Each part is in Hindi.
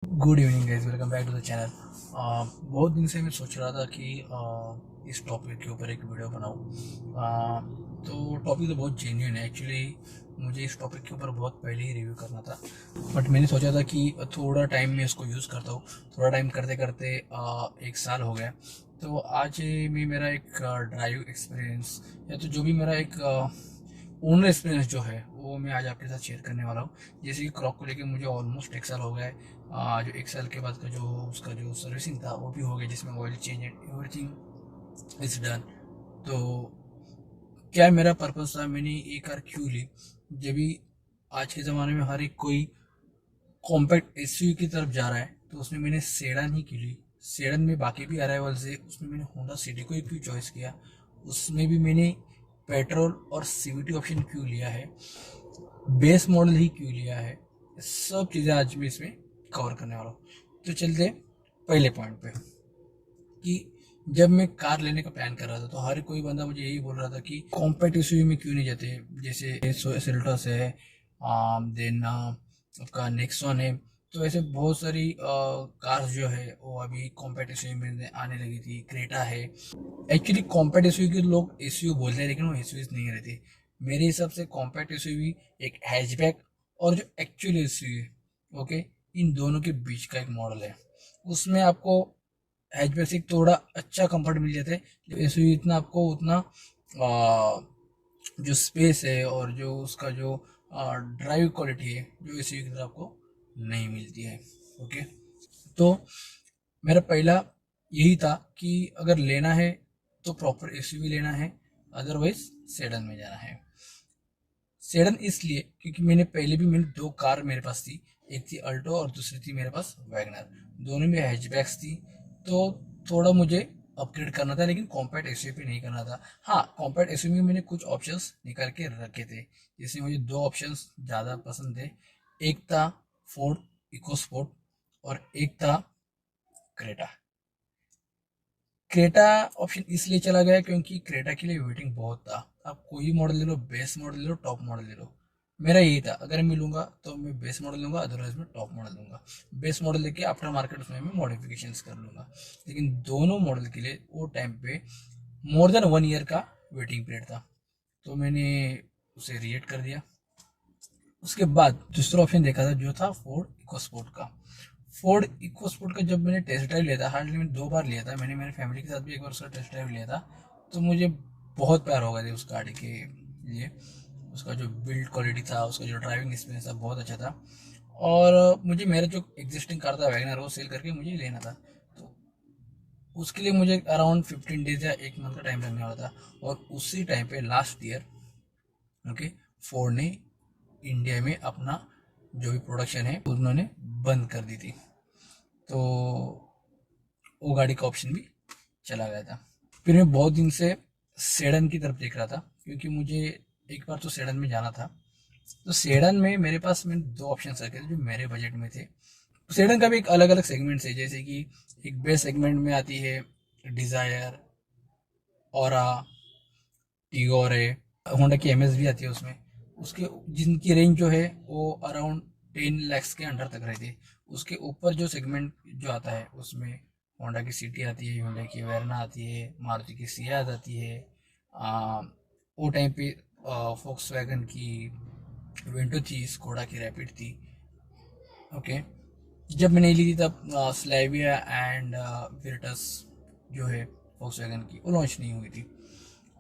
Good evening guys, welcome back to the channel. बहुत दिन से मैं सोच रहा था कि इस टॉपिक के ऊपर एक वीडियो बनाऊं। तो टॉपिक तो बहुत जेन्युइन है एक्चुअली। मुझे इस टॉपिक के ऊपर बहुत पहले ही रिव्यू करना था, बट मैंने सोचा था कि थोड़ा टाइम में इसको यूज़ करता हूँ। थोड़ा टाइम करते करते एक साल हो गया। तो आज मैं मेरा एक ड्राइव एक्सपीरियंस या तो जो भी मेरा एक ओनर एक्सपीरियंस जो है वो मैं आज आपके साथ शेयर करने वाला हूँ। जैसे कि क्रॉक को लेके मुझे ऑलमोस्ट एक साल हो गया है। जो एक साल के बाद का जो उसका जो सर्विसिंग था वो भी हो गया, जिसमें oil change and everything is done. तो क्या मेरा पर्पस था, मैंने ये कार क्यों ली? जब भी आज के ज़माने में हर एक कोई कॉम्पैक्ट एसयूवी की तरफ जा रहा है, तो उसमें मैंने सेडान ही क्यों ली? सेडान में बाकी भी अराइवल्स है, उसमें मैंने होंडा सिटी को ही क्यों चॉइस किया? उसमें भी मैंने पेट्रोल और सीवीटी ऑप्शन क्यों लिया है? बेस मॉडल ही क्यों लिया है? सब चीज़ें आज मैं इसमें कवर करने वाला हूँ। तो चलते हैं पहले पॉइंट पे कि जब मैं कार लेने का प्लान कर रहा था तो हर कोई बंदा मुझे यही बोल रहा था कि कॉम्पैक्ट एसयूवी में क्यों नहीं जाते, जैसे सेल्टोस है, देन आपका नेक्सॉन है। तो ऐसे बहुत सारी कार्स जो है वो अभी कॉम्पैक्ट एसयूवी में आने लगी थी। क्रेटा है। एक्चुअली कॉम्पैक्ट एसयूवी के लोग एसयूवी बोलते हैं, लेकिन वो एसयूवी नहीं रहती। मेरे हिसाब से कॉम्पैक्ट एसयूवी एक हैचबैक और जो एक्चुअल एसयूवी है, ओके, इन दोनों के बीच का एक मॉडल है। उसमें आपको हैचबैक से थोड़ा अच्छा कंफर्ट मिल जाता है। एसयूवी इतना आपको उतना जो स्पेस है और जो उसका जो ड्राइव क्वालिटी है जो एसयूवी की तरह आपको नहीं मिलती है। ओके, तो मेरा पहला यही था कि अगर लेना है तो प्रॉपर एसयूवी लेना है, अदरवाइज सेडन में जाना है। सेडन इसलिए क्योंकि मैंने दो कार मेरे पास थी। एक थी अल्टो और दूसरी थी मेरे पास वैगनर। दोनों में हैचबैक्स थी। तो थोड़ा मुझे अपग्रेड करना था, लेकिन कॉम्पैक्ट एसयूवी नहीं करना था। हाँ, कॉम्पैक्ट एसयूवी में मैंने कुछ ऑप्शंस निकाल के रखे थे, जिसमें मुझे दो ऑप्शंस ज़्यादा पसंद थे। एक था फोर्ड इकोस्पोर्ट और एक था क्रेटा। क्रेटा ऑप्शन इसलिए चला गया क्योंकि क्रेटा के लिए वेटिंग बहुत था। आप कोई मॉडल ले लो, बेस मॉडल ले लो, टॉप मॉडल ले लो। मेरा यही था, अगर मैं लूंगा तो मैं बेस मॉडल लूंगा, अदरवाइज मैं टॉप मॉडल लूंगा। बेस मॉडल लेके आफ्टर मार्केट उसमें मैं मॉडिफिकेशंस कर लूंगा। लेकिन दोनों मॉडल के लिए वो टाइम पे मोर देन 1 ईयर का वेटिंग पीरियड था। तो मैंने उसे रिजेक्ट कर दिया। उसके बाद दूसरा ऑप्शन देखा था जो था फोर्ड इकोस्पोर्ट का। फोर्ड इकोस्पोर्ट का जब मैंने टेस्ट ड्राइव लिया था, हार्डली मैंने 2 बार लिया था, मैंने मेरे फैमिली के साथ भी एक बार उसका टेस्ट ड्राइव लिया था। तो मुझे बहुत प्यार हो गया था उस गाड़ी के लिए। उसका जो बिल्ड क्वालिटी था, उसका जो ड्राइविंग एक्सपीरियंस था, बहुत अच्छा था। और मुझे मेरा जो एग्जिस्टिंग कार था वैगनर, वो सेल करके मुझे लेना था। तो उसके लिए मुझे अराउंड 15 डेज या 1 मंथ का टाइम लगने वाला था। और उसी टाइम पे लास्ट ईयर, ओके, फोर्ड ने इंडिया में अपना जो भी प्रोडक्शन है उन्होंने बंद कर दी थी। तो वो गाड़ी का ऑप्शन भी चला गया था। फिर मैं बहुत दिन से सेडन की तरफ देख रहा था, क्योंकि मुझे एक बार तो सेडन में जाना था। तो सेडन में मेरे पास मैंने दो ऑप्शन रखे थे जो मेरे बजट में थे। सेडन का भी एक अलग अलग सेगमेंट्स है, जैसे कि एक बेस सेगमेंट में आती है डिजायर, औरा, टीगोर है, होंडा की एमएस भी आती है उसमें। उसके जिनकी रेंज जो है वो अराउंड 10 lakhs के अंडर तक रहती है। उसके ऊपर जो सेगमेंट जो आता है उसमें होंडा की सिटी आती है, होंडा की वेरना आती है, मारुति की सियाज आती है। वो टाइम पे फोक्स वैगन की वेंटो थी, स्कोडा की रैपिड थी। ओके, जब मैंने ली थी तब स्लैविया एंड विरटस जो है फोक्स वैगन की, वो लॉन्च नहीं हुई थी।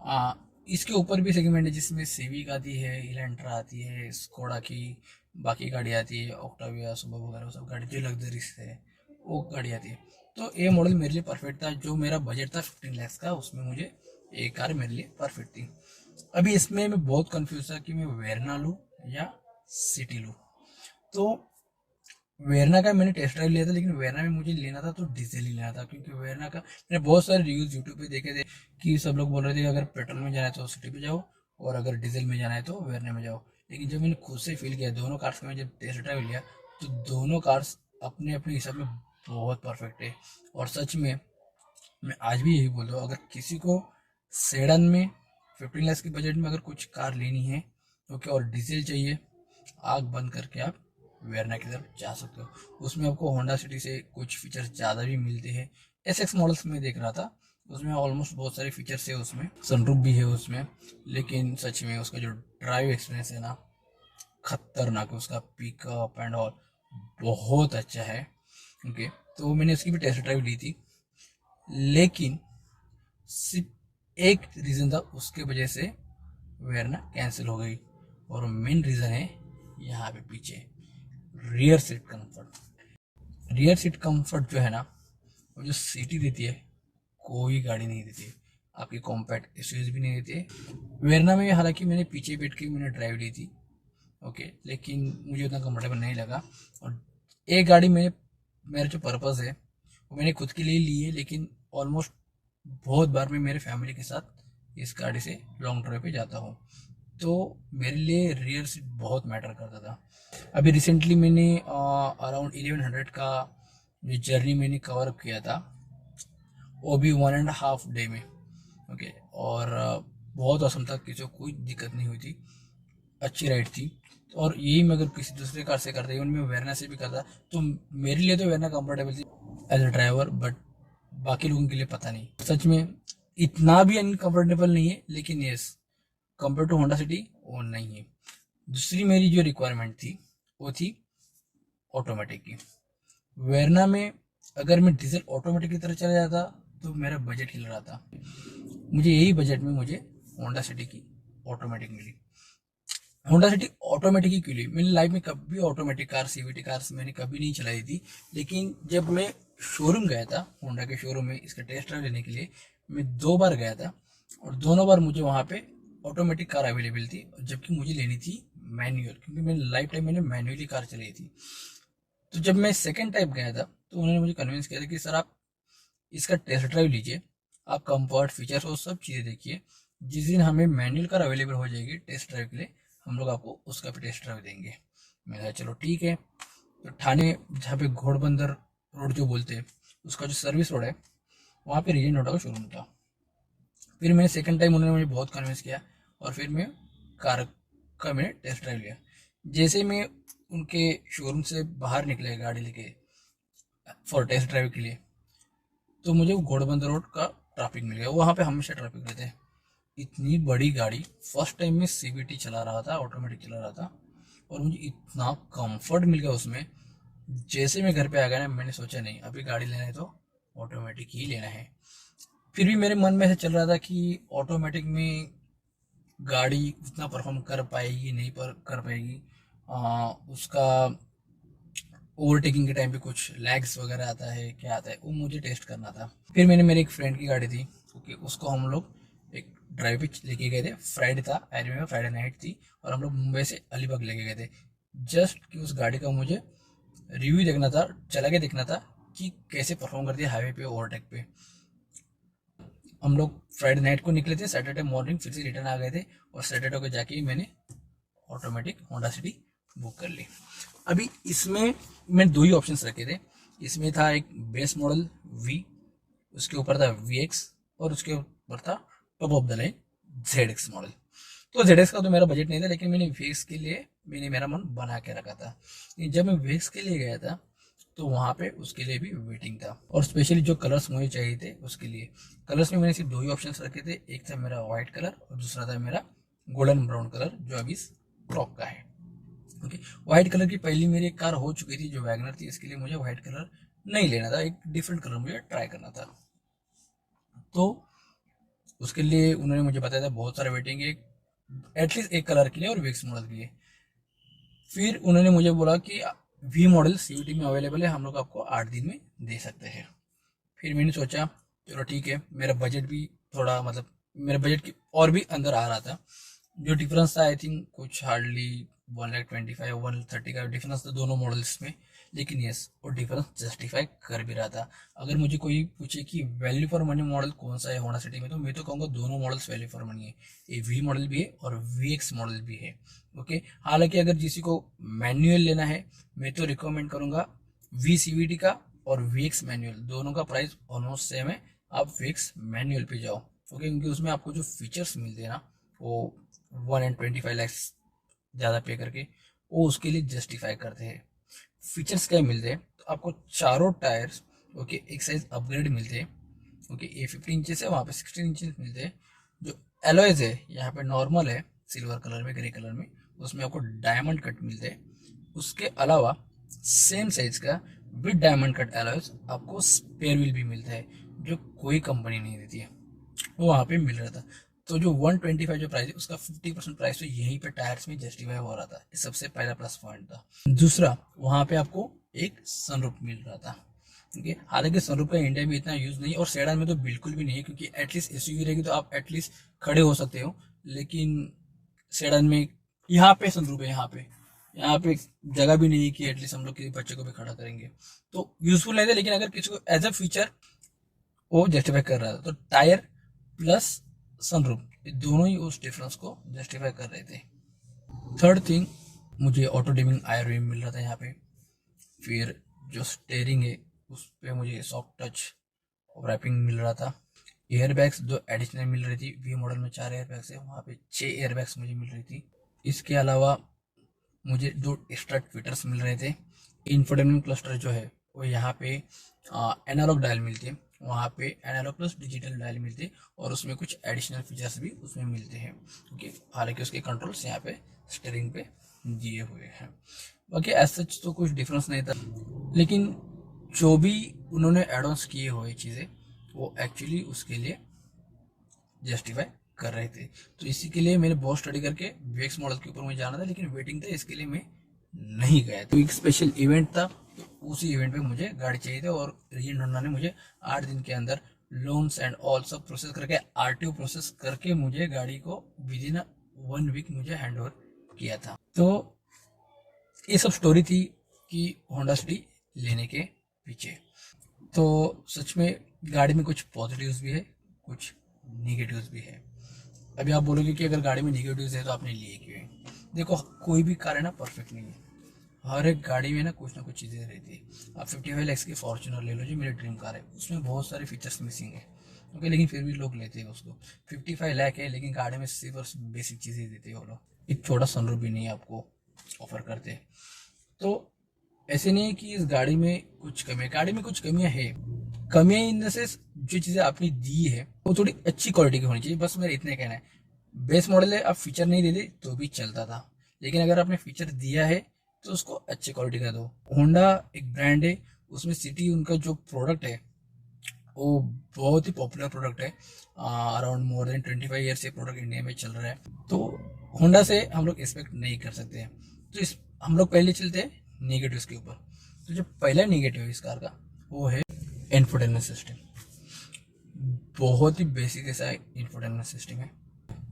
आ, इसके ऊपर भी सेगमेंट है जिसमें सिविक आती है, इलेंट्रा आती है, स्कोडा की बाकी गाड़ी आती है, ऑक्टाविया सुबह वगैरह, वो सब गाड़ी जो लग्जरीज है वो गाड़ी आती है। तो ये मॉडल मेरे लिए परफेक्ट था। जो मेरा बजट था 15 lakhs का, उसमें मुझे एक कार मेरे लिए परफेक्ट थी। अभी इसमें मैं बहुत कंफ्यूज था कि मैं वेरना लूँ या सिटी लूँ। तो वेरना का मैंने टेस्ट ड्राइव लिया था, लेकिन वेरना में मुझे लेना था तो डीजल ही लेना था, क्योंकि वेरना का मैंने बहुत सारे रिव्यूज यूट्यूब पे देखे थे कि सब लोग बोल रहे थे कि अगर पेट्रोल में जाना है तो सिटी पे जाओ, और अगर डीजल में जाना है तो वेरना में जाओ। लेकिन जब मैंने खुद से फील किया दोनों कार्स का, मैं जब टेस्ट ड्राइव लिया, तो दोनों कार्स अपने अपने हिसाब में बहुत परफेक्ट है। और सच में मैं आज भी यही बोल रहा हूँ, अगर किसी को सेडन में 15 लाख के बजट में अगर कुछ कार लेनी है, ओके, और डीजल चाहिए, आग बंद करके आप वेरना की तरफ जा सकते हो। उसमें आपको होंडा सिटी से कुछ फीचर्स ज़्यादा भी मिलते हैं। एसएक्स मॉडल्स में देख रहा था, उसमें ऑलमोस्ट बहुत सारे फीचर्स है, उसमें सनरूफ भी है उसमें, लेकिन सच में उसका जो ड्राइव एक्सपीरियंस है ना, खतरनाक है। उसका पिकअप एंड ऑल बहुत अच्छा है। ओके, तो मैंने उसकी भी टेस्ट ड्राइव ली थी, लेकिन सिर्फ एक रीज़न था, उसके वजह से वेरना कैंसिल हो गई। और मेन रीज़न है यहाँ पे पीछे rear seat comfort. Rear seat comfort जो है ना, वो जो सीटी देती है कोई गाड़ी नहीं देती है। आपकी कॉम्पैक्ट एसयूवी भी नहीं देती है वेरना में। हालांकि मैंने पीछे बैठ के मैंने ड्राइव ली थी, ओके, लेकिन मुझे उतना कंफर्टेबल नहीं लगा। और एक गाड़ी मैंने, मेरा जो पर्पज़ है वो मैंने खुद के लिए ली है, लेकिन ऑलमोस्ट बहुत बार मैं मेरे फैमिली के साथ इस गाड़ी से लॉन्ग ड्राइव पे जाता हूँ, तो मेरे लिए रियर सीट बहुत मैटर करता था। अभी रिसेंटली मैंने अराउंड 1100 का जो जर्नी मैंने कवर अप किया था, वो भी 1.5 डे में। ओके, और बहुत औसम था, किसी को कोई दिक्कत नहीं हुई थी, अच्छी राइड थी। और यही मैं अगर किसी दूसरे कार से करता, इवन मैं वेरना से भी करता, तो मेरे लिए तो वेरना कंफर्टेबल थी एज अ ड्राइवर, बट बाकी लोगों के लिए पता नहीं। सच में इतना भी अनकंफर्टेबल नहीं है, लेकिन yes, compare to Honda City वो नहीं है। दूसरी मेरी जो रिक्वायरमेंट थी वो थी ऑटोमेटिक की। वेरना में अगर मैं डीजल ऑटोमेटिक की तरफ चला जाता तो मेरा बजट हिल रहा था। मुझे यही बजट में मुझे होंडा सिटी की ऑटोमेटिक मिली। होंडा सिटी ऑटोमेटिक ही क्यों ली? मैंने लाइफ में कभी ऑटोमेटिक कार, सीवीटी कार्स मैंने कभी नहीं चलाई थी, लेकिन जब मैं शोरूम गया था, होंडा के शोरूम में इसका टेस्ट ड्राइव लेने के लिए मैं 2 बार गया था, और दोनों बार मुझे वहाँ पे ऑटोमेटिक कार अवेलेबल थी, जबकि मुझे लेनी थी मैनुअल, क्योंकि मैंने लाइफ टाइम मैंने मैनुअली कार चलाई थी। तो जब मैं सेकेंड टाइम गया था, तो उन्होंने मुझे कन्विंस किया था कि सर आप इसका टेस्ट ड्राइव लीजिए, आप कंफर्ट, फीचर्स और सब चीज़ें देखिए। जिस दिन हमें मैनुअल कार अवेलेबल हो जाएगी टेस्ट ड्राइव के लिए, हम लोग आपको उसका भी टेस्ट ड्राइव देंगे। मैंने कहा चलो ठीक है। तो ठाणे, जहाँ पे घोड़बंदर रोड जो बोलते हैं, उसका जो सर्विस रोड है, वहाँ पे रीजन होंडा का शोरूम था। फिर मैंने सेकंड टाइम, उन्होंने मुझे बहुत कन्विंस किया, और फिर मैं कार का मैंने टेस्ट ड्राइव लिया। जैसे मैं उनके शोरूम से बाहर निकले गाड़ी लेके फॉर टेस्ट ड्राइव के लिए, तो मुझे वो घोड़बंदर रोड का ट्रैफिक मिल गया। वहाँ पे हमेशा ट्रैफिक रहते हैं। इतनी बड़ी गाड़ी, फर्स्ट टाइम में सीवीटी चला रहा था, ऑटोमेटिक चला रहा था, और मुझे इतना कंफर्ट मिल गया उसमें। जैसे मैं घर पे आ गया ना, मैंने सोचा नहीं अभी गाड़ी लेना है तो ऑटोमेटिक ही लेना है। फिर भी मेरे मन में ऐसा चल रहा था कि ऑटोमेटिक में गाड़ी उतना परफॉर्म कर पाएगी नहीं, पर कर पाएगी। उसका ओवरटेकिंग के टाइम पे कुछ लैग्स वगैरह आता है, क्या आता है, वो मुझे टेस्ट करना था। फिर मैंने, मेरे एक फ्रेंड की गाड़ी थी, क्योंकि उसको हम लोग एक ड्राइव पे लेके गए थे, फ्राइडे था, आई रिमेम्बर फ्राइडे नाइट थी, और हम लोग मुंबई से अलीबाग लेके गए थे, जस्ट कि उस गाड़ी का मुझे रिव्यू देखना था, चला के देखना था कि कैसे परफॉर्म करती है हाईवे पे, ओवरटेक पे। हम लोग फ्राइडे नाइट को निकले थे, सैटरडे मॉर्निंग फिर से रिटर्न आ गए थे, और सैटरडे को जाके ही मैंने ऑटोमेटिक होंडा सिटी बुक कर ली। अभी इसमें मैंने 2 ही ऑप्शंस रखे थे। इसमें था एक बेस मॉडल वी, उसके ऊपर था वी एक्स, और उसके ऊपर था top of the line Z x model. तो जेड एक्स का तो मेरा बजट नहीं था, लेकिन मैंने वी एक्स के लिए मैंने मेरा मन बना के रखा था। जब मैं वी एक्स के लिए गया था, तो वहाँ पे उसके लिए भी वेटिंग था, और स्पेशली जो कलर्स मुझे चाहिए थे उसके लिए, कलर्स में मैंने सिर्फ 2 ही ऑप्शंस रखे थे। एक था मेरा व्हाइट कलर, और दूसरा था मेरा गोल्डन ब्राउन कलर, जो अभी क्रॉप का है। ओके, व्हाइट कलर की पहली मेरी एक कार हो चुकी थी जो वैगनर थी, इसके लिए मुझे व्हाइट कलर नहीं लेना था, एक डिफरेंट कलर मुझे ट्राई करना था। तो उसके लिए उन्होंने मुझे बताया था बहुत सारा वेटिंग है, एटलीस्ट एक कलर के लिए और विक्स मॉडल के लिए। फिर उन्होंने मुझे बोला कि वी मॉडल सीवीटी में अवेलेबल है, हम लोग आपको 8 दिन में दे सकते हैं। फिर मैंने सोचा चलो ठीक है, मेरा बजट भी थोड़ा, मतलब मेरे बजट की और भी अंदर आ रहा था। जो डिफरेंस था, आई थिंक कुछ हार्डली 1,25,000 130 का डिफरेंस था दोनों मॉडल्स में, लेकिन यस, वो डिफरेंस जस्टिफाई कर भी रहा था। अगर मुझे कोई पूछे कि वैल्यू फॉर मनी मॉडल कौन सा है होंडा सिटी में, तो मैं तो कहूँगा दोनों मॉडल्स वैल्यू फॉर मनी है। ये वी मॉडल भी है और वी एक्स मॉडल भी है। ओके, हालांकि अगर किसी को मैनुअल लेना है, मैं तो रिकमेंड करूँगा वी सीवीटी का, और वी एक्स मैनुअल, दोनों का प्राइस ऑलमोस्ट सेम है। आप वी एक्स मैनुअल पे जाओ, ओके, क्योंकि उसमें आपको जो फीचर्स मिलते हैं ना, वो 1.25 लाख ज़्यादा पे करके वो उसके लिए जस्टिफाई करते हैं। फीचर्स क्या मिलते हैं, तो आपको चारों टायर्स ओके एक साइज अपग्रेड मिलते हैं। ओके ये 15 इंचेस है, वहाँ पे 16 इंचेस मिलते हैं। जो एलॉयज है यहाँ पे नॉर्मल है, सिल्वर कलर में, ग्रे कलर में, उसमें आपको डायमंड कट मिलते हैं। उसके अलावा सेम साइज का विद डायमंड कट एलॉयज आपको स्पेयर व्हील भी मिलता है, जो कोई कंपनी नहीं देती है, वो वहाँ पे मिल रहा था। तो जो 125 जो प्राइस है उसका 50% प्राइस तो यहीं पे टायर्स में जस्टिफाई हो रहा था। ये सबसे पहला प्लस पॉइंट था। दूसरा, वहाँ पे आपको एक सनरूफ मिल रहा था। ओके हालांकि सनरूफ का इंडिया में इतना यूज नहीं है, और सेडान में तो बिल्कुल भी नहीं है, क्योंकि एटलीस्ट एसयूवी रहेगी तो आप एटलीस्ट खड़े हो सकते हो, लेकिन सेडान में यहाँ पे सनरूफ है, यहाँ पे जगह भी नहीं है कि एटलीस्ट हम लोग किसी बच्चे को भी खड़ा करेंगे, तो यूजफुल नहीं था। लेकिन अगर किसी को एज अ फीचर वो जस्टिफाई कर रहा था, तो टायर प्लस सनरूफ ये दोनों ही उस डिफरेंस को जस्टिफाई कर रहे थे। थर्ड थिंग, मुझे ऑटो डिमिंग आयर भी मिल रहा था यहाँ पे। फिर जो स्टेयरिंग है उस पर मुझे सॉफ्ट टच रैपिंग मिल रहा था। एयर बैग्स जो एडिशनल मिल रही थी, वी मॉडल में 4 एयर बैग्स है, वहाँ पे 6 एयर बैग्स मुझे मिल रही थी। इसके अलावा मुझे 2 एक्स्ट्रा ट्विटर्स मिल रहे थे। इंफोटेनमेंट क्लस्टर जो है वो यहाँ पे एनालॉग डायल मिलते हैं, वहाँ पे एनालॉग प्लस डिजिटल डायल मिलते हैं, और उसमें कुछ एडिशनल फीचर्स भी उसमें मिलते हैं। ओके हालांकि उसके कंट्रोल्स यहाँ पे स्टीयरिंग पे दिए हुए हैं। बाकी एज सच तो कुछ डिफरेंस नहीं था, लेकिन जो भी उन्होंने एडवांस किए हुए चीज़ें वो एक्चुअली उसके लिए जस्टिफाई कर रहे थे। तो इसी के लिए मैंने बहुत स्टडी करके वेक्स मॉडल के ऊपर मुझे जाना था, लेकिन वेटिंग था इसके लिए मैं नहीं गया। तो एक स्पेशल इवेंट था, तो उसी इवेंट पे मुझे गाड़ी चाहिए थी, और रीजन होंडा ने मुझे 8 दिन के अंदर लोन्स एंड ऑल सब प्रोसेस करके, आरटीओ प्रोसेस करके मुझे गाड़ी को विद इन 1 वीक मुझे हैंड ओवर किया था। तो ये सब स्टोरी थी कि होंडा सिटी लेने के पीछे। तो सच में गाड़ी में कुछ पॉजिटिव्स भी है, कुछ निगेटिव्स भी है। अभी आप बोलोगे कि अगर गाड़ी में निगेटिव्स है तो आपने लिए क्यों है? देखो कोई भी कार है ना परफेक्ट नहीं है, हर एक गाड़ी में ना कुछ चीज़ें रहती है। आप 55 लाख की फॉर्च्यूनर ले लो जो मेरी ड्रीम कार है, उसमें बहुत सारे फीचर्स मिसिंग है। ओके लेकिन फिर भी लोग लेते हैं उसको। 55 लाख है लेकिन गाड़ी में सिर्फ और बेसिक चीज़ें देते हैं वो लोग, एक छोटा सनरूफ भी नहीं आपको ऑफर करते। तो ऐसे नहीं है कि इस गाड़ी में कुछ कमी है, गाड़ी में कुछ कमियां है। कमियां इन द सेंस जो चीज़ें आपने दी है वो थोड़ी अच्छी क्वालिटी की होनी चाहिए, बस मेरा इतना कहना है। बेस मॉडल है, आप फीचर नहीं देते तो भी चलता था, लेकिन अगर आपने फीचर दिया है तो उसको अच्छी क्वालिटी का दो। होंडा एक ब्रांड है, उसमें सिटी उनका जो प्रोडक्ट है वो बहुत ही पॉपुलर प्रोडक्ट है। अराउंड मोर देन 25 ईयर से प्रोडक्ट इंडिया में चल रहा है, तो होंडा से हम लोग एक्सपेक्ट नहीं कर सकते हैं। तो इस हम लोग पहले चलते हैं नेगेटिव्स के ऊपर। तो जो पहला नेगेटिव है इस कार का वो है इंफोटेनमेंट सिस्टम। बहुत ही बेसिक ऐसा इंफोटेनमेंट सिस्टम है,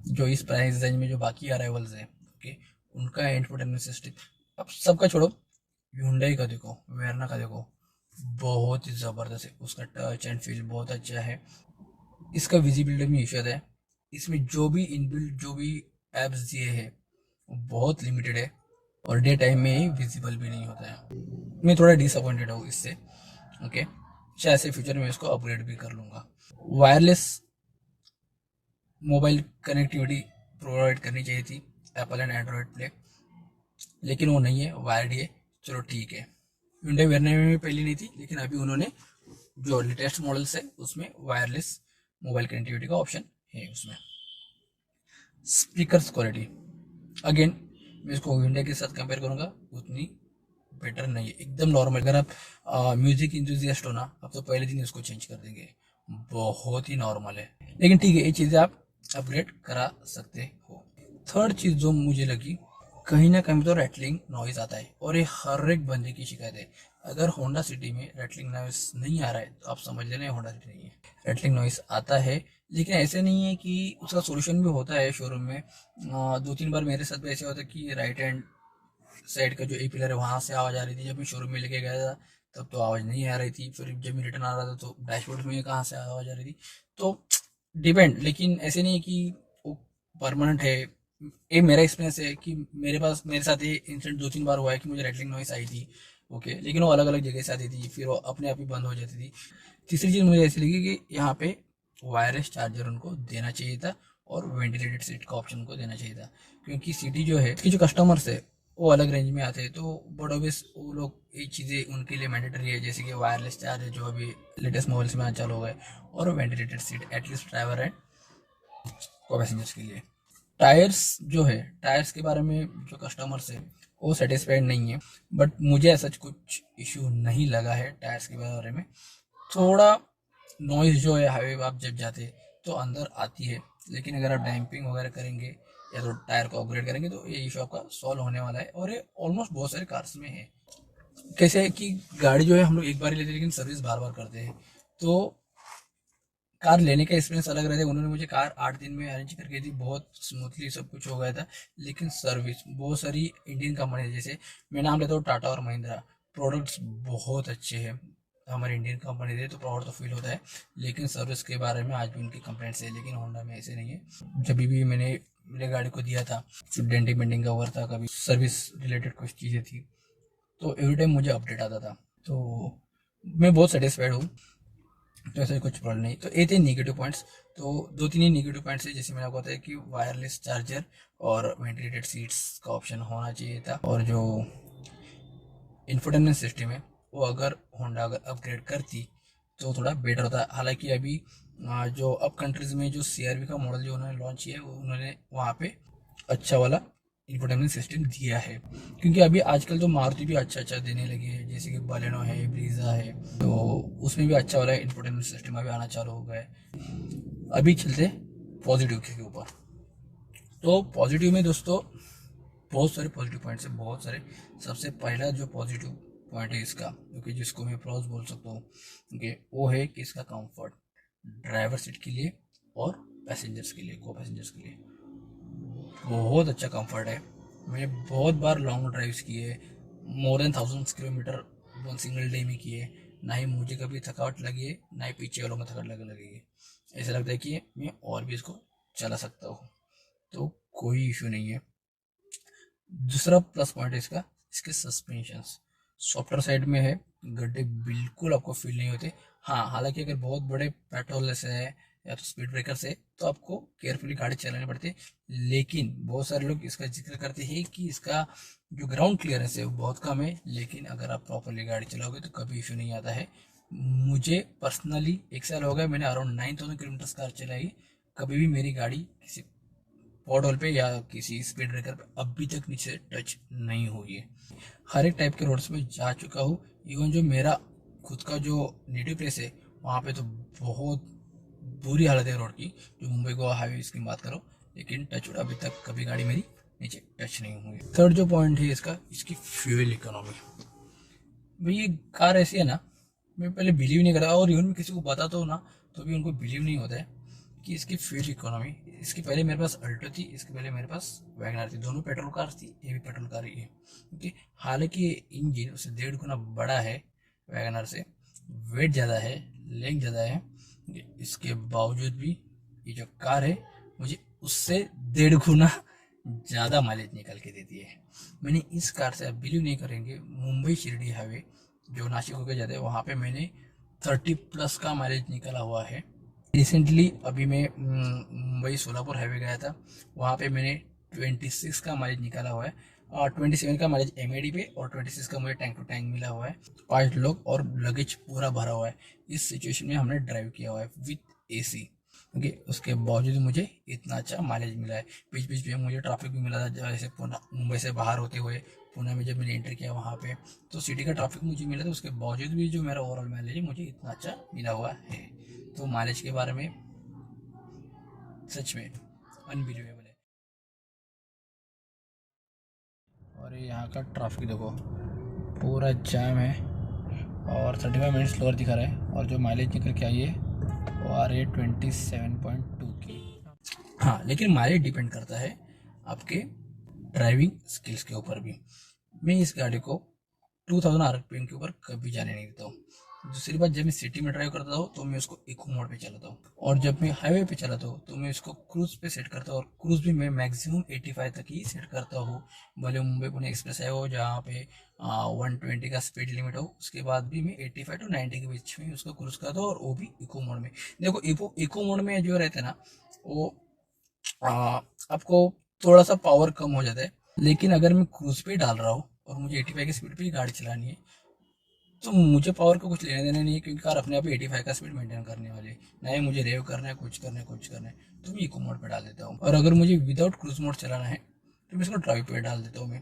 जो इस प्राइस रेंज में जो बाकी अराइवल्स है ओके उनका इंफोटेनमेंट सिस्टम। अब सबका छोड़ो, hyundai का देखो, वेरना का देखो, बहुत ही ज़बरदस्त है, उसका टच एंड फील बहुत अच्छा है। इसका विजिबिलिटी में इशू है, इसमें जो भी इनबिल्ट जो भी एप्स दिए हैं वो बहुत लिमिटेड है, और डे टाइम में विजिबल भी नहीं होता है। मैं थोड़ा डिसअपॉइंटेड हूँ इससे। ओके शायद से फ्यूचर में इसको अपग्रेड भी कर लूँगा। वायरलेस मोबाइल कनेक्टिविटी प्रोवाइड करनी चाहिए थी एप्पल एंड एंड्रॉयड प्ले, लेकिन वो नहीं है, वायर्ड है। चलो ठीक है, hyundai वेरना में भी पहले नहीं थी, लेकिन अभी उन्होंने जो लेटेस्ट मॉडल्स है उसमें वायरलेस मोबाइल कनेक्टिविटी का ऑप्शन है उसमें। स्पीकर्स क्वालिटी अगेन मैं इसको hyundai के साथ कंपेयर करूंगा, उतनी बेटर नहीं है, एकदम नॉर्मल। अगर आप म्यूजिक इंथुजियास्ट हो ना, आप तो पहले दिन इसको चेंज कर देंगे, बहुत ही नॉर्मल है। लेकिन ठीक है, ये चीज़ें आप अपग्रेड करा सकते हो। थर्ड चीज़ जो मुझे लगी, कहीं ना कहीं तो रैटलिंग नॉइज आता है, और ये हर एक बंदे की शिकायत है। अगर होंडा सिटी में रैटलिंग नॉइज नहीं आ रहा है तो आप समझ लेना होंडा सिटी नहीं है। रैटलिंग नॉइज आता है, लेकिन ऐसे नहीं है कि उसका सोल्यूशन भी होता है शोरूम में। 2-3 बार मेरे साथ भी ऐसे होता है कि राइट हैंड साइड का जो ए पिलर है वहाँ से आवाज़ आ रही थी, जब मैं शोरूम में लेके गया था तब तो आवाज़ नहीं आ रही थी, फिर जब मैं रिटर्न आ रहा था तो डैशबोर्ड में कहाँ से आवाज़ आ रही थी। तो डिपेंड, लेकिन ऐसे नहीं है कि वो परमानेंट है। ये मेरा एक्सपीरियंस है कि मेरे साथ ये इंसिडेंट 2-3 बार हुआ है कि मुझे रैटलिंग नॉइस आई थी। ओके लेकिन वो अलग अलग जगह से आती थी, फिर वो अपने आप ही बंद हो जाती थी। तीसरी चीज़ मुझे ऐसी लगी कि यहाँ पे वायरलेस चार्जर उनको देना चाहिए था, और वेंटिलेटेड सीट का ऑप्शन उनको देना चाहिए था, क्योंकि सिटी जो है, इसके जो कस्टमर्स है वो अलग रेंज में आते हैं। तो बट ऑब्वियस वो लोग ये चीज़ें उनके लिए मैंडेटरी है, जैसे कि वायरलेस चार्जर जो अभी लेटेस्ट मॉडल्स में चालू हो गए, और ventilated seat at least driver and को पैसेंजर्स के लिए। टायर्स जो है, टायर्स के बारे में जो कस्टमर्स है वो सेटिस्फाइड नहीं है, बट मुझे ऐसा कुछ इशू नहीं लगा है टायर्स के बारे में। थोड़ा नॉइज़ जो है हाईवे पे आप जब जाते तो अंदर आती है, लेकिन अगर आप डैम्पिंग वगैरह करेंगे या तो टायर को अपग्रेड करेंगे तो ये इशू आपका सॉल्व होने वाला है, और ये ऑलमोस्ट बहुत सारे कार्स में है। कैसे है कि गाड़ी जो है हम लोग एक बार ही लेते हैं लेकिन सर्विस बार बार करते हैं, तो कार लेने का एक्सपीरियंस अलग रहता है। उन्होंने मुझे कार 8 दिन में अरेंज करके दी, बहुत स्मूथली सब कुछ हो गया था। लेकिन सर्विस बहुत सारी इंडियन कंपनी है, जैसे मैं नाम लेता हूँ टाटा और महिंद्रा, प्रोडक्ट्स बहुत अच्छे हैं हमारे इंडियन कंपनी से, तो प्राउड तो फील होता है। लेकिन सर्विस के बारे में आज भी उनकी कंप्लेंट्स है, लेकिन होंडा में ऐसे नहीं है। जब भी मैंने मेरे गाड़ी को दिया था, डेंटिंग पेंटिंग का वर्क था, कभी सर्विस रिलेटेड कुछ चीज़ें थी, तो एवरी टाइम मुझे अपडेट आता था। तो मैं बहुत सेटिस्फाइड हूँ, तो ऐसा कुछ प्रॉब्लम नहीं। तो ये थे निगेटिव पॉइंट्स। तो दो तीन ही निगेटिव पॉइंट्स है, जैसे मैंने आपको बताया कि वायरलेस चार्जर और वेंटिलेटेड सीट्स का ऑप्शन होना चाहिए था, और जो इंफोटेनमेंट सिस्टम है वो अगर होंडा अगर अपग्रेड करती तो थोड़ा बेटर होता। हालांकि अभी जो अब कंट्रीज़ में जो CRV का मॉडल जो उन्होंने लॉन्च किया है, उन्होंने वहाँ पे अच्छा वाला इंफोटेनमेंट सिस्टम दिया है, क्योंकि अभी आजकल तो मारुति भी अच्छा अच्छा देने लगी है, जैसे कि बलेनो है, ब्रीजा है, तो उसमें भी अच्छा वाला इंफोटेनमेंट सिस्टम अभी आना चालू हो गया है। अभी चलते पॉजिटिव के ऊपर। तो पॉजिटिव में दोस्तों बहुत सारे पॉजिटिव पॉइंट्स हैं, बहुत सारे। सबसे पहला जो पॉजिटिव पॉइंट है इसका, क्योंकि जिसको मैं प्रोज बोल सकता हूँ, क्योंकि वो है कि इसका कंफर्ट ड्राइवर सीट के लिए और पैसेंजर्स के लिए, को पैसेंजर्स के लिए बहुत अच्छा कंफर्ट है। मैंने बहुत बार लॉन्ग ड्राइव्स किए, more than 1000 kilometre one single day में किए, ना ही मुझे कभी थकावट लगी है, ना ही पीछे वालों में थकावट लगी है। ऐसा लगता है कि मैं और भी इसको चला सकता हूँ, तो कोई इशू नहीं है। दूसरा प्लस पॉइंट है इसका, इसके सस्पेंशंस सॉफ्टवेयर साइड में है, गड्ढे बिल्कुल आपको फील नहीं होते। हाँ, हालांकि अगर बहुत बड़े पेट्रोल से है या तो स्पीड ब्रेकर से, तो आपको केयरफुली गाड़ी चलानी पड़ती है। लेकिन बहुत सारे लोग इसका जिक्र करते हैं कि इसका जो ग्राउंड क्लियरेंस है वो बहुत कम है, लेकिन अगर आप प्रॉपरली गाड़ी चलाओगे तो कभी इशू नहीं आता है। मुझे पर्सनली 1 साल हो गया, मैंने अराउंड 9000 किलोमीटर कार चलाई, कभी भी मेरी गाड़ी किसी पॉट होल पे या किसी स्पीड ब्रेकर पे अभी तक नीचे टच नहीं हुई है। हर एक टाइप के रोड्स में जा चुका हूँ। इवन जो मेरा खुद का जो नेटिव प्लेस है वहाँ पे तो बहुत बुरी हालत है रोड की, जो मुंबई गोवा हाईवे की बात करो, लेकिन टच अभी तक कभी गाड़ी मेरी नीचे टच नहीं हुई। थर्ड जो पॉइंट है इसका, इसकी फ्यूल इकोनॉमी। भाई ये कार ऐसी है ना, मैं पहले बिलीव नहीं करता, और इवन मैं किसी को बताता हूँ ना तो भी उनको बिलीव नहीं होता है कि इसकी फ्यूल इकोनॉमी। इसके पहले मेरे पास अल्टो थी, इसके पहले मेरे पास वैगनर थी, दोनों पेट्रोल कार्स थी, ये भी पेट्रोल कार ही है। क्योंकि हालांकि इंजन उससे 1.5 गुना बड़ा है वैगनर से, वेट ज़्यादा है, लेंथ ज़्यादा है, इसके बावजूद भी ये जो कार है मुझे उससे 1.5 गुना ज़्यादा माइलेज निकल के देती है। मैंने इस कार से, आप बिलीव नहीं करेंगे, मुंबई शिरडी हाईवे जो नासिक होकर जाते हैं वहाँ पे मैंने 30+ का माइलेज निकला हुआ है। रिसेंटली अभी मैं मुंबई सोलापुर हाईवे गया था, वहाँ पे मैंने 26 का माइलेज निकाला हुआ है, और 27 का माइलेज MAD पे, और 26 का मुझे टैंक टू टैंक मिला हुआ है। 5 लोग और लगेज पूरा भरा हुआ है। इस सिचुएशन में हमने ड्राइव किया हुआ है विथ AC, क्योंकि उसके बावजूद मुझे इतना अच्छा माइलेज मिला है। बीच बीच में मुझे ट्रैफिक भी मिला था, जैसे पुणे, मुंबई से बाहर होते हुए पुणे में जब मैंने एंटर किया वहाँ पे, तो सिटी का ट्रैफिक मुझे मिला था, उसके बावजूद भी जो मेरा ओवरऑल माइलेज है मुझे इतना अच्छा मिला हुआ है। तो माइलेज के बारे में सच में अनबिलीवेबल है। और ये यहाँ का ट्रैफिक देखो, पूरा जाम है, और 35 मिनट स्लोअर दिखा रहा है, और जो माइलेज निकल के आई है वो आ रही है 27.2 की। हाँ, लेकिन माइलेज डिपेंड करता है आपके ड्राइविंग स्किल्स के ऊपर भी। मैं इस गाड़ी को 2000 RPM के ऊपर कभी जाने नहीं देता हूँ। दूसरी बात, जब मैं सिटी में ड्राइव करता हूँ तो मैं उसको इको मोड पे चलाता हूँ, और जब मैं हाईवे पे चलाता हूँ तो मैं उसको क्रूज पे सेट करता हूँ, और क्रूज भी मैं मैक्सिमम 85 तक ही सेट करता हूँ। भले मुंबई पुणे एक्सप्रेस है वो जहाँ पे 120 का स्पीड लिमिट हो, उसके बाद भी मैं 85 to 90 के बीच में उसको क्रूज करता हूँ, और वो भी इको मोड में। देखो इको मोड में जो रहता है ना, वो आपको थोड़ा सा पावर कम हो जाता है, लेकिन अगर मैं क्रूज पे डाल रहा हूँ और मुझे 85 की स्पीड पे ही गाड़ी चलानी है, तो मुझे पावर का कुछ लेने देना नहीं है, क्योंकि कार अपने आप ही 85 का स्पीड मेंटेन करने वाली है। ना ही मुझे रेव करना है, कुछ करना है, तो मैं इको मोड पे डाल देता हूँ। और अगर मुझे विदाउट क्रूज मोड चलाना है तो मैं इसको ड्राइव पे डाल देता हूँ। मैं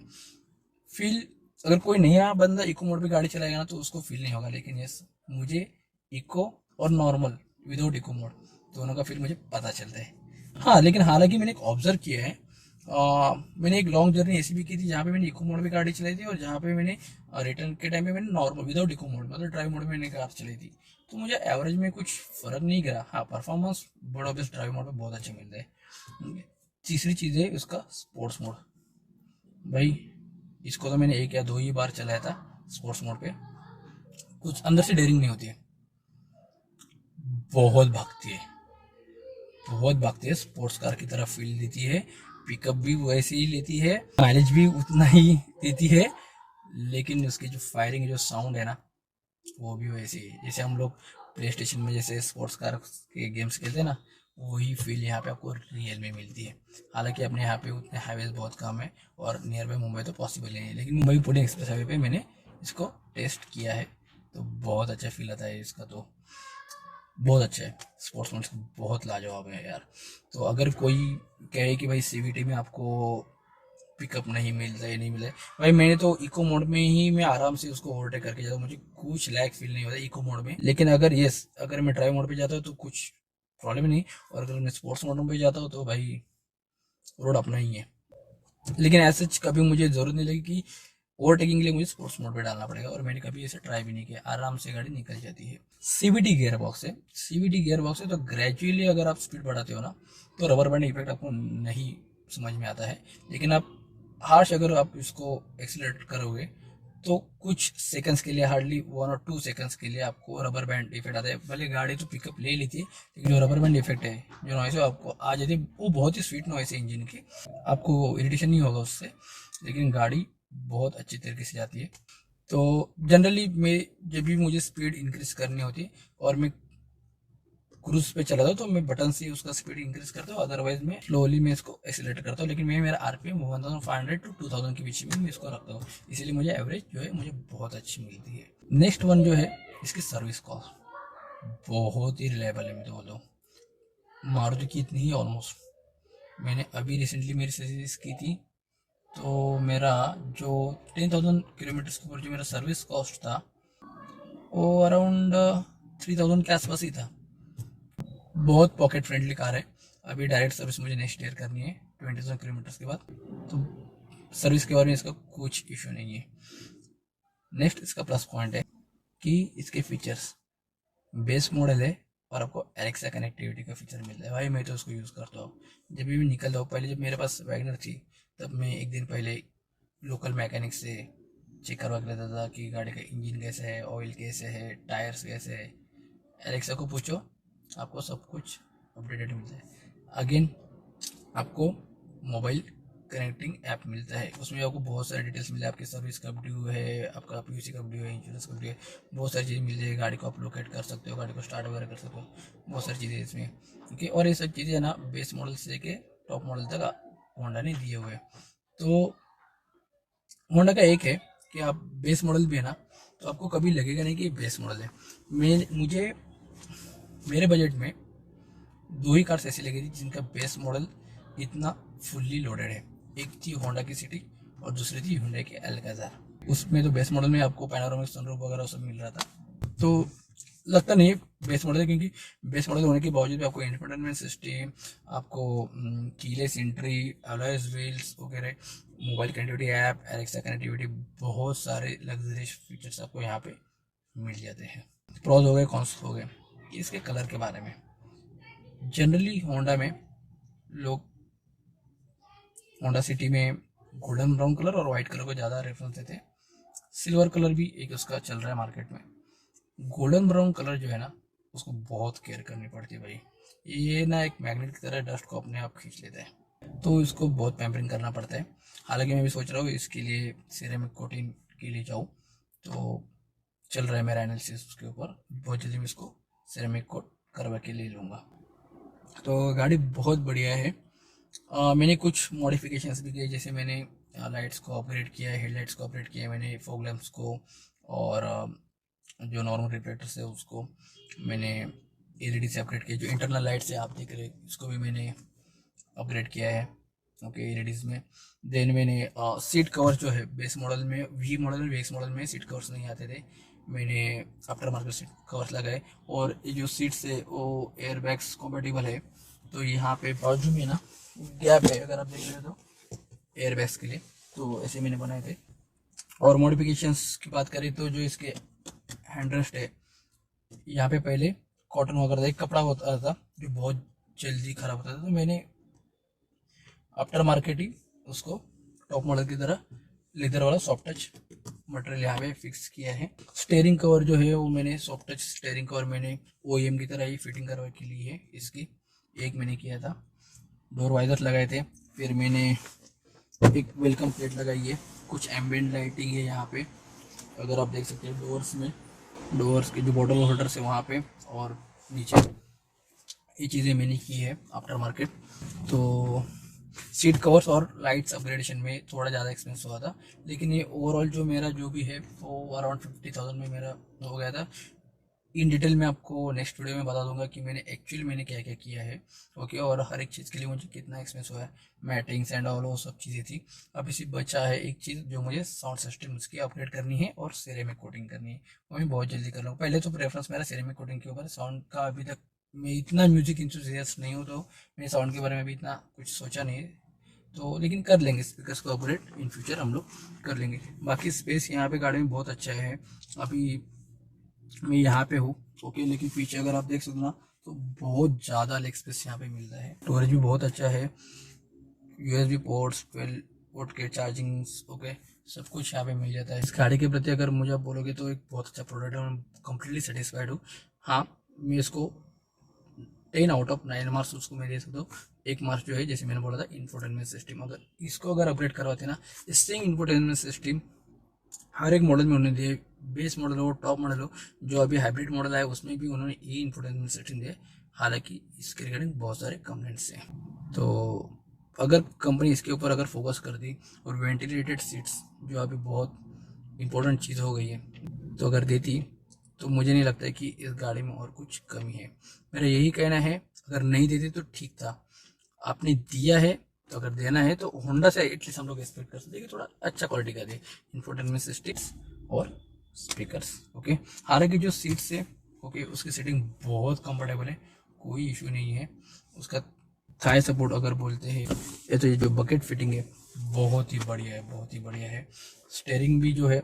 फील, अगर कोई नया बंदा इको मोड पे गाड़ी चलाएगा ना तो उसको फील नहीं होगा, लेकिन यस, मुझे इको और नॉर्मल विदाउट इको मोड दोनों का फील मुझे पता चलता है। हाँ, लेकिन हालांकि मैंने एक ऑब्जर्व किया है, मैंने एक लॉन्ग जर्नी ऐसी भी की थी जहाँ पे मैंने इको मोड में गाड़ी चलाई थी, और जहाँ पे मैंने रिटर्न के टाइम पे मैंने नॉर्मल विदाउट इको मोड मतलब ड्राइव मोड में मैंने कार चलाई थी। तो मुझे एवरेज में कुछ फर्क नहीं गिरा। हाँ, परफॉर्मेंस बड़ा बेस्ट ड्राइव मोड पे बहुत अच्छे मिलते हैं। तीसरी चीज़ है उसका स्पोर्ट्स मोड। भाई, इसको तो मैंने एक या दो ही बार चलाया था स्पोर्ट्स मोड पे। कुछ अंदर से डेयरिंग नहीं होती है, बहुत भागती है, बहुत भागती है, स्पोर्ट्स कार की तरह फील देती है। पिकअप भी वैसे ही लेती है, माइलेज भी उतना ही देती है, लेकिन उसकी जो फायरिंग जो साउंड है ना, वो भी वैसे ही जैसे हम लोग प्ले स्टेशन में जैसे स्पोर्ट्स कार के गेम्स खेलते हैं ना, वही फील यहाँ पे आपको रियल में मिलती है। हालांकि अपने यहाँ पे उतने हाईवेज बहुत कम है, और नियर बाई मुंबई तो पॉसिबल ही नहीं है, लेकिन मुंबई पुणे एक्सप्रेस हाईवे पे मैंने इसको टेस्ट किया है, तो बहुत अच्छा फील आता है इसका। तो बहुत अच्छा है, स्पोर्ट्स मोड बहुत लाजवाब है यार। तो अगर कोई कहे कि भाई सीवीटी में आपको पिकअप नहीं मिलता है, नहीं मिला है, भाई मैंने तो इको मोड में ही मैं आराम से उसको ओवरटेक करके जाता हूँ, मुझे कुछ लैग फील नहीं होता इको मोड में। लेकिन अगर यस, अगर मैं ड्राइव मोड पे जाता हूँ तो कुछ प्रॉब्लम नहीं, और अगर मैं स्पोर्ट्स मोड पे जाता हूँ तो भाई रोड अपना ही है। लेकिन ऐसे कभी मुझे जरूरत नहीं लगी कि ओवरटेकिंग के लिए मुझे स्पोर्ट्स मोड पे डालना पड़ेगा, और मैंने कभी ऐसे ट्राई भी नहीं किया, आराम से गाड़ी निकल जाती है। सीवीटी गियर बॉक्स है, सीवीटी गियर बॉक्स है, तो ग्रेजुअली अगर आप स्पीड बढ़ाते हो ना, तो रबर बैंड इफेक्ट आपको नहीं समझ में आता है। लेकिन आप हार्श अगर आप इसको एक्सीलरेट करोगे तो कुछ सेकंड्स के लिए, हार्डली 1 और 2 सेकंड्स के लिए आपको रबर बैंड इफेक्ट आता है। भले गाड़ी तो पिकअप ले लेती है, लेकिन जो रबर बैंड इफेक्ट है, जो नॉइस है आपको आ जाती है, वो बहुत ही स्वीट नॉइस है इंजन की, आपको इरिटेशन नहीं होगा उससे, लेकिन गाड़ी बहुत अच्छी तरीके से जाती है। तो जनरली मैं, जब भी मुझे स्पीड इंक्रीज करनी होती है और मैं क्रूज पे चला था, तो मैं बटन से उसका स्पीड इंक्रीज करता हूँ, अदरवाइज मैं स्लोली मैं इसको एक्सीलरेट करता हूँ। लेकिन मैं मेरा आरपीएम 1500 टू 2000 के बीच में मैं इसको रखता हूँ, इसीलिए मुझे एवरेज जो है मुझे बहुत अच्छी मिलती है। नेक्स्ट वन जो है, इसकी सर्विस कॉस्ट बहुत ही रिलायबल है। मैं तो बोलता हूँ मारुति की इतनी ही ऑलमोस्ट, मैंने अभी रिसेंटली मेरी सर्विस की थी, तो मेरा जो 10,000 किलोमीटर के ऊपर जो मेरा सर्विस कॉस्ट था, वो अराउंड 3,000 के आसपास ही था। बहुत पॉकेट फ्रेंडली कार है। अभी डायरेक्ट सर्विस मुझे नेक्स्ट ईयर करनी है 20,000 किलोमीटर के बाद, तो सर्विस के बारे में इसका कुछ इशू नहीं है। नेक्स्ट इसका प्लस पॉइंट है कि इसके फीचर्स बेस मॉडल है, और आपको एलेक्सा कनेक्टिविटी का फीचर मिलता है। भाई मैं तो उसको यूज़ करता हूँ जब भी मैं निकलता हूँ। पहले जब मेरे पास वैगनर थी, तब मैं एक दिन पहले लोकल मैकेनिक से चेक करवा के लेता था कि गाड़ी का इंजन कैसे है, ऑयल कैसे है, टायर्स कैसे है। एलेक्सा को पूछो, आपको सब कुछ अपडेटेड मिलता है। अगेन आपको मोबाइल कनेक्टिंग ऐप मिलता है, उसमें आपको बहुत सारी डिटेल्स मिलती है, आपकी सर्विस कब ड्यू है, आपका पीयूसी कब ड्यू है, इंश्योरेंस कब ड्यू है, बहुत सारी चीज़ें मिल जाएगी। गाड़ी को आप लोकेट कर सकते हो, गाड़ी को स्टार्ट वगैरह कर सकते हो, बहुत सारी चीज़ें इसमें। ओके, और ये सब चीज़ें ना बेस मॉडल से लेके टॉप मॉडल तक होंडा ने दिए हुए हैं। तो होंडा का एक है कि आप बेस मॉडल भी है ना, तो आपको कभी लगेगा नहीं कि ये बेस मॉडल है। मुझे मेरे बजट में दो ही कार्स ऐसी लगी थी जिनका बेस मॉडल इतना फुल्ली लोडेड है। एक थी होंडा की सिटी, और दूसरी थी हुंडई की अल्काज़ार। उसमें तो बेस मॉडल में आपको पैनोरामिक सनरूफ वगैरह सब मिल रहा था, तो लगता नहीं है बेस मॉडल है, क्योंकि बेस मॉडल होने के बावजूद भी आपको इंफोटेनमेंट सिस्टम, आपको कीलेस एंट्री, अलॉयज व्हील्स वगैरह, mobile connectivity app, Alexa connectivity, बहुत सारे लग्जरियस फीचर्स आपको यहाँ पे मिल जाते हैं। प्रोज हो गए, कॉन्स हो गए। इसके कलर के बारे में, जनरली होंडा में लोग होंडा सिटी में गोल्डन ब्राउन कलर और वाइट कलर को ज़्यादा रेफरेंस देते हैं। सिल्वर कलर भी एक उसका चल रहा है मार्केट में। गोल्डन ब्राउन कलर जो है ना, उसको बहुत केयर करनी पड़ती है भाई। ये ना एक मैग्नेट की तरह डस्ट को अपने आप खींच लेता है, तो इसको बहुत पैम्परिंग करना पड़ता है। हालांकि मैं भी सोच रहा हूँ इसके लिए सिरेमिक कोटिंग के लिए जाऊँ, तो चल रहा है मेरा एनालिसिस उसके ऊपर। बहुत जल्दी मैं इसको सिरेमिक कोट करवा के ले लूँगा। तो गाड़ी बहुत बढ़िया है। मैंने कुछ मॉडिफिकेशंस भी किए, जैसे मैंने लाइट्स को अपग्रेड किया है, हेडलाइट्स को अपग्रेड किया है मैंने, फॉग लैंप्स को, और जो नॉर्मल रिफ्लेक्टर्स है उसको मैंने एलईडी से अपग्रेड किया। जो इंटरनल लाइट्स है आप देख रहे हैं इसको भी मैंने अपग्रेड किया है ओके एलईडीज में। देन मैंने सीट कवर जो है बेस मॉडल में, वी मॉडल में, बेस मॉडल में सीट कवर्स नहीं आते थे, मैंने आफ्टर मार्केट सीट कवर्स लगाए। और ये जो सीट्स है वो एयर बैग्स कॉम्पेटिबल है, तो यहाँ पे बाजू में ना गैप है अगर आप देख रहे हो तो एयर बैग्स के लिए, तो ऐसे मैंने बनाए थे। और मॉडिफिकेशंस की बात करें तो जो इसके हैंडरेस्ट है यहाँ पे पहले कॉटन वगैरह था, एक कपड़ा होता था जो बहुत जल्दी खराब होता था, तो मैंने आफ्टर मार्केट ही उसको टॉप मॉडल की तरह लेदर वाला सॉफ्ट टच मटेरियल यहाँ पे फिक्स किया है। स्टेयरिंग कवर जो है वो मैंने सॉफ्ट टच स्टेयरिंग कवर मैंने ओईएम की तरह ही फिटिंग करवा के लिए है इसकी, एक मैंने किया था। डोर वाइजर लगाए थे, फिर मैंने एक वेलकम प्लेट लगाई है, कुछ एम्बिएंट लाइटिंग है यहाँ पे अगर आप देख सकते हैं डोर्स में, डोर्स के जो बॉटल होल्डर्स है वहाँ पे, और नीचे ये चीज़ें मैंने की है आफ्टर मार्केट। तो सीट कवर्स और लाइट्स अपग्रेडेशन में थोड़ा ज़्यादा एक्सपेंस हुआ था, लेकिन ये ओवरऑल जो मेरा जो भी है वो अराउंड 50,000 में मेरा हो गया था। इन डिटेल में आपको नेक्स्ट वीडियो में बता दूंगा कि मैंने क्या क्या किया है ओके, और हर एक चीज़ के लिए मुझे कितना एक्सपेंस हुआ है, मैटिंग्स एंड ऑल वो सब चीज़ें थी। अब इसी बचा है एक चीज़ जो मुझे साउंड सिस्टम उसकी अपग्रेड करनी है और सिरेमिक कोटिंग करनी है, वो मैं बहुत जल्दी कर लूँगा। पहले तो प्रेफरेंस मेरा सिरेमिक कोटिंग के ऊपर, साउंड का अभी तक मैं इतना म्यूजिक इंथुसियास्ट नहीं हूँ, तो मैं साउंड के बारे में भी इतना कुछ सोचा नहीं है, तो लेकिन कर लेंगे स्पीकर्स को अपग्रेड इन फ्यूचर हम लोग कर लेंगे। बाकी स्पेस यहाँ पे गाड़ी में बहुत अच्छा है। अभी मैं यहाँ पे हूँ ओके, लेकिन पीछे अगर आप देख सकते ना तो बहुत ज़्यादा लेग स्पेस यहाँ पे मिलता है। स्टोरेज भी बहुत अच्छा है, यूएसबी पोर्ट्स, 12 वोल्ट के चार्जिंग ओके, सब कुछ यहाँ पे मिल जाता है। इस गाड़ी के प्रति अगर मुझे आप बोलोगे तो एक बहुत अच्छा प्रोडक्ट है, मैं कम्प्लीटली सेटिस्फाइड हूँ। हाँ, मैं इसको 10 आउट ऑफ 9 मार्क्स उसको मैं दे सकता हूँ। एक मार्क्स जो है जैसे मैंने बोला था इंफोटेनमेंट सिस्टम, अगर अपग्रेड करवाते ना, इससे इंफोटेनमेंट सिस्टम हर एक मॉडल में उन्होंने दिए, बेस मॉडल हो टॉप मॉडल हो, जो अभी हाइब्रिड मॉडल आया उसमें भी उन्होंने ये इंफोटेनमेंट सिस्टम दिया। हालांकि इसके रिगार्डिंग बहुत सारे कंप्लेंट्स हैं, तो अगर कंपनी इसके ऊपर अगर फोकस कर दी और वेंटिलेटेड सीट्स जो अभी बहुत इंपॉर्टेंट चीज़ हो गई है तो अगर देती, तो मुझे नहीं लगता है कि इस गाड़ी में और कुछ कमी है। मेरा यही कहना है, अगर नहीं देती तो ठीक था, आपने दिया है तो अगर देना है तो होंडा से एटलीस्ट हम लोग एक्सपेक्ट कर सकते हैं कि थोड़ा अच्छा क्वालिटी का दे, इंफोटेनमेंट सिस्टम्स और स्पीकर्स ओके। हालांकि जो सीट्स है ओके उसकी सीटिंग बहुत कंफर्टेबल है, कोई इशू नहीं है। उसका थाई सपोर्ट अगर बोलते हैं तो ये जो बकेट फिटिंग है बहुत ही बढ़िया है, बहुत ही बढ़िया है। स्टेयरिंग भी जो है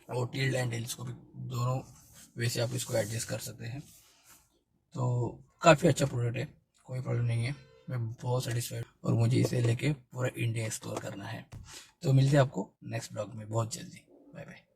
वो टिल्ट एंड टेलीस्कोपिक दोनों वैसे आप इसको एडजस्ट कर सकते हैं, तो काफ़ी अच्छा प्रोडक्ट है, कोई प्रॉब्लम नहीं है। मैं बहुत सेटिस्फाइड और मुझे इसे लेके पूरा इंडिया एक्सप्लोर करना है। तो मिलते हैं आपको नेक्स्ट ब्लॉग में बहुत जल्दी। Bye bye.